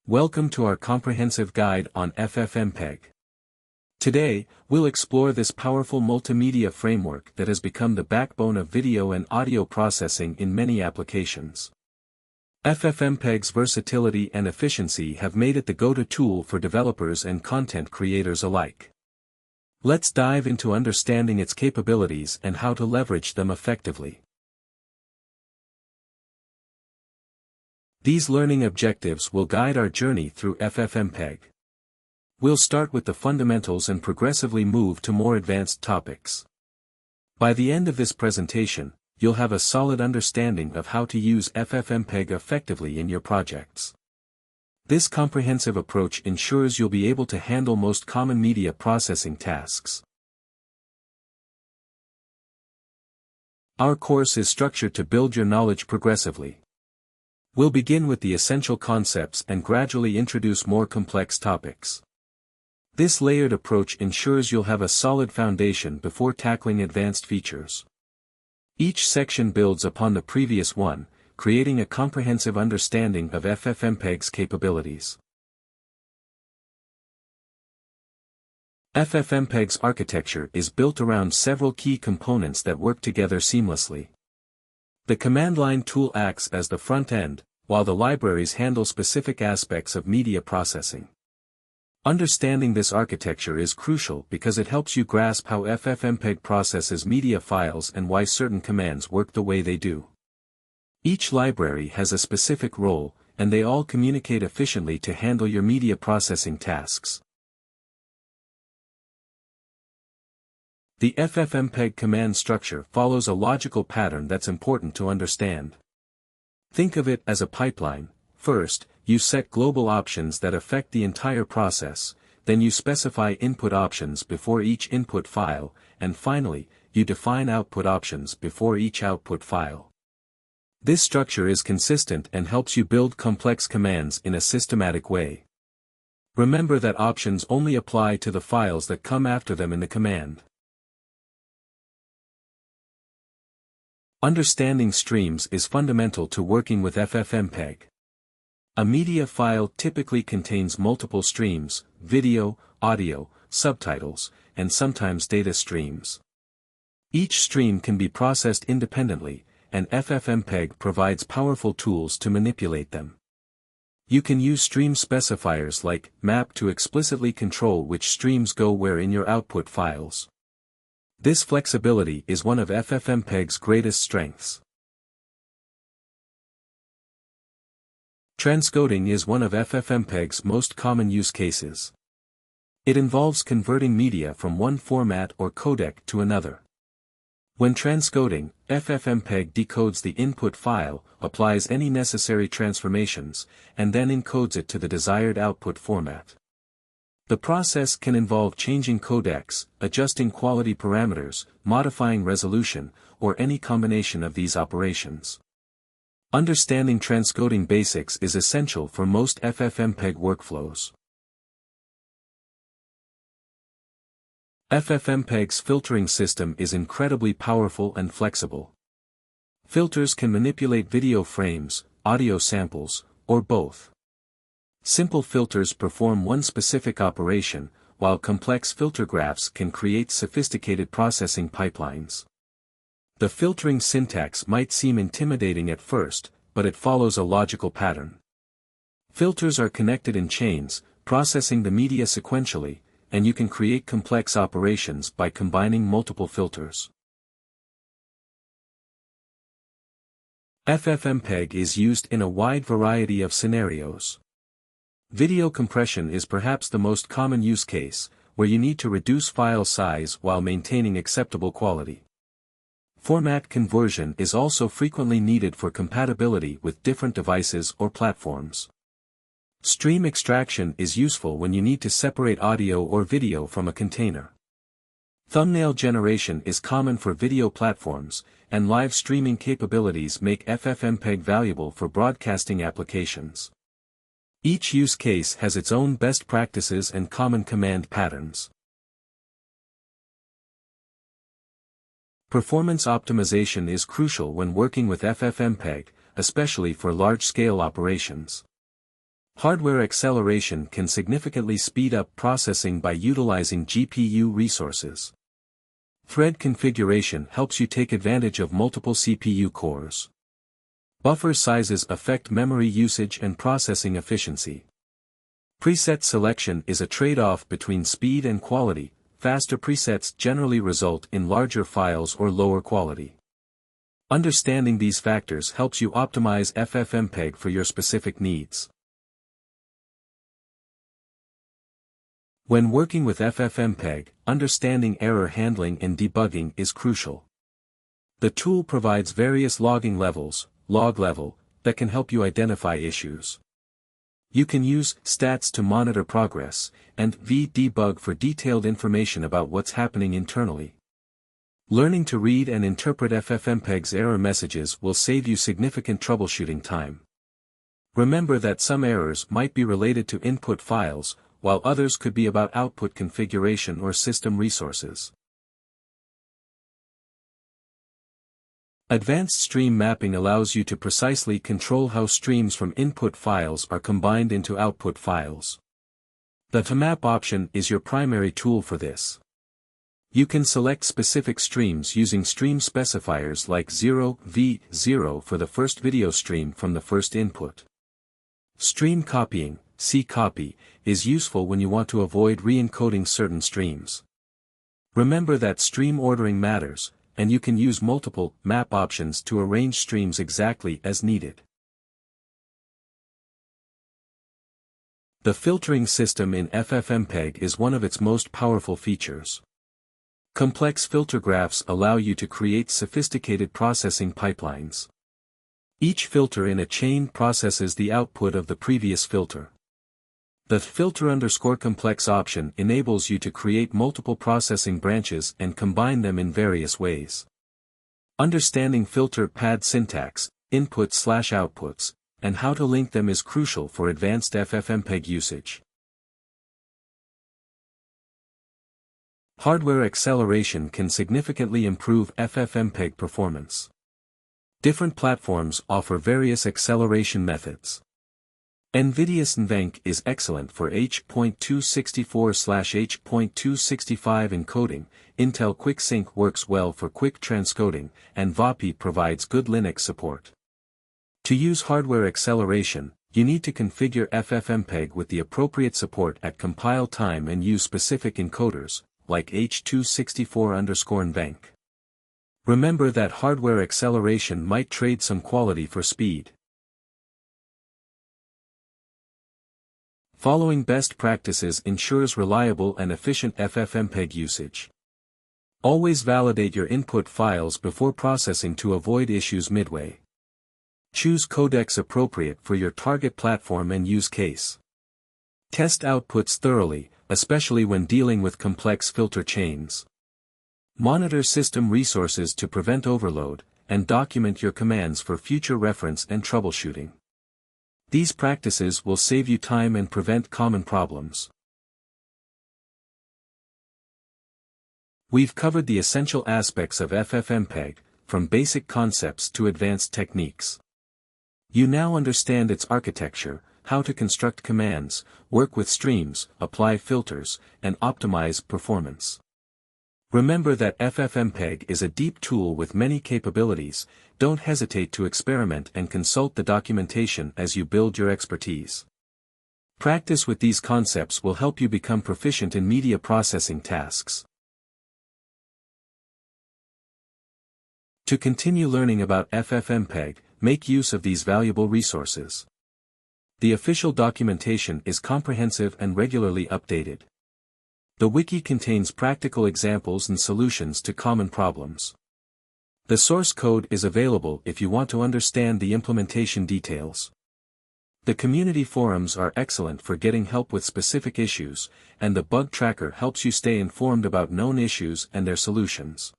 Welcome to our comprehensive guide on FFmpeg. Today, we'll explore this powerful multimedia framework that has become the backbone of video and audio processing in many applications. FFmpeg's versatility and efficiency have made it the go-to tool for developers and content creators alike. Let's dive into understanding its capabilities and how to leverage them effectively. These learning objectives will guide our journey through FFmpeg. We'll start with the fundamentals and progressively move to more advanced topics. By the end of this presentation, you'll have a solid understanding of how to use FFmpeg effectively in your projects. This comprehensive approach ensures you'll be able to handle most common media processing tasks. Our course is structured to build your knowledge progressively. We'll begin with the essential concepts and gradually introduce more complex topics. This layered approach ensures you'll have a solid foundation before tackling advanced features. Each section builds upon the previous one, creating a comprehensive understanding of FFmpeg's capabilities. FFmpeg's architecture is built around several key components that work together seamlessly. The command line tool acts as the front end, while the libraries handle specific aspects of media processing. Understanding this architecture is crucial because it helps you grasp how FFmpeg processes media files and why certain commands work the way they do. Each library has a specific role, and they all communicate efficiently to handle your media processing tasks. The FFmpeg command structure follows a logical pattern that's important to understand. Think of it as a pipeline. First, you set global options that affect the entire process, then you specify input options before each input file, and finally, you define output options before each output file. This structure is consistent and helps you build complex commands in a systematic way. Remember that options only apply to the files that come after them in the command. Understanding streams is fundamental to working with FFmpeg. A media file typically contains multiple streams: video, audio, subtitles, and sometimes data streams. Each stream can be processed independently, and FFmpeg provides powerful tools to manipulate them. You can use stream specifiers like map to explicitly control which streams go where in your output files. This flexibility is one of FFmpeg's greatest strengths. Transcoding is one of FFmpeg's most common use cases. It involves converting media from one format or codec to another. When transcoding, FFmpeg decodes the input file, applies any necessary transformations, and then encodes it to the desired output format. The process can involve changing codecs, adjusting quality parameters, modifying resolution, or any combination of these operations. Understanding transcoding basics is essential for most FFmpeg workflows. FFmpeg's filtering system is incredibly powerful and flexible. Filters can manipulate video frames, audio samples, or both. Simple filters perform one specific operation, while complex filter graphs can create sophisticated processing pipelines. The filtering syntax might seem intimidating at first, but it follows a logical pattern. Filters are connected in chains, processing the media sequentially, and you can create complex operations by combining multiple filters. FFmpeg is used in a wide variety of scenarios. Video compression is perhaps the most common use case, where you need to reduce file size while maintaining acceptable quality. Format conversion is also frequently needed for compatibility with different devices or platforms. Stream extraction is useful when you need to separate audio or video from a container. Thumbnail generation is common for video platforms, and live streaming capabilities make FFmpeg valuable for broadcasting applications. Each use case has its own best practices and common command patterns. Performance optimization is crucial when working with FFmpeg, especially for large-scale operations. Hardware acceleration can significantly speed up processing by utilizing GPU resources. Thread configuration helps you take advantage of multiple CPU cores. Buffer sizes affect memory usage and processing efficiency. Preset selection is a trade-off between speed and quality. Faster presets generally result in larger files or lower quality. Understanding these factors helps you optimize FFmpeg for your specific needs. When working with FFmpeg, understanding error handling and debugging is crucial. The tool provides various logging levels, log level, that can help you identify issues. You can use stats to monitor progress, and vdebug for detailed information about what's happening internally. Learning to read and interpret FFmpeg's error messages will save you significant troubleshooting time. Remember that some errors might be related to input files, while others could be about output configuration or system resources. Advanced stream mapping allows you to precisely control how streams from input files are combined into output files. The FFmap option is your primary tool for this. You can select specific streams using stream specifiers like 0v0 for the first video stream from the first input. Stream copying, copy, is useful when you want to avoid re-encoding certain streams. Remember that stream ordering matters, and you can use multiple map options to arrange streams exactly as needed. The filtering system in FFmpeg is one of its most powerful features. Complex filter graphs allow you to create sophisticated processing pipelines. Each filter in a chain processes the output of the previous filter. The filter_complex option enables you to create multiple processing branches and combine them in various ways. Understanding filter pad syntax, inputs/outputs, and how to link them is crucial for advanced FFmpeg usage. Hardware acceleration can significantly improve FFmpeg performance. Different platforms offer various acceleration methods. NVIDIA's NVENC is excellent for H.264/H.265 encoding, Intel QuickSync works well for quick transcoding, and VAPI provides good Linux support. To use hardware acceleration, you need to configure FFmpeg with the appropriate support at compile time and use specific encoders, like H.264_NVENC. Remember that hardware acceleration might trade some quality for speed. Following best practices ensures reliable and efficient FFmpeg usage. Always validate your input files before processing to avoid issues midway. Choose codecs appropriate for your target platform and use case. Test outputs thoroughly, especially when dealing with complex filter chains. Monitor system resources to prevent overload, and document your commands for future reference and troubleshooting. These practices will save you time and prevent common problems. We've covered the essential aspects of FFmpeg, from basic concepts to advanced techniques. You now understand its architecture, how to construct commands, work with streams, apply filters, and optimize performance. Remember that FFmpeg is a deep tool with many capabilities. Don't hesitate to experiment and consult the documentation as you build your expertise. Practice with these concepts will help you become proficient in media processing tasks. To continue learning about FFmpeg, make use of these valuable resources. The official documentation is comprehensive and regularly updated. The wiki contains practical examples and solutions to common problems. The source code is available if you want to understand the implementation details. The community forums are excellent for getting help with specific issues, and the bug tracker helps you stay informed about known issues and their solutions.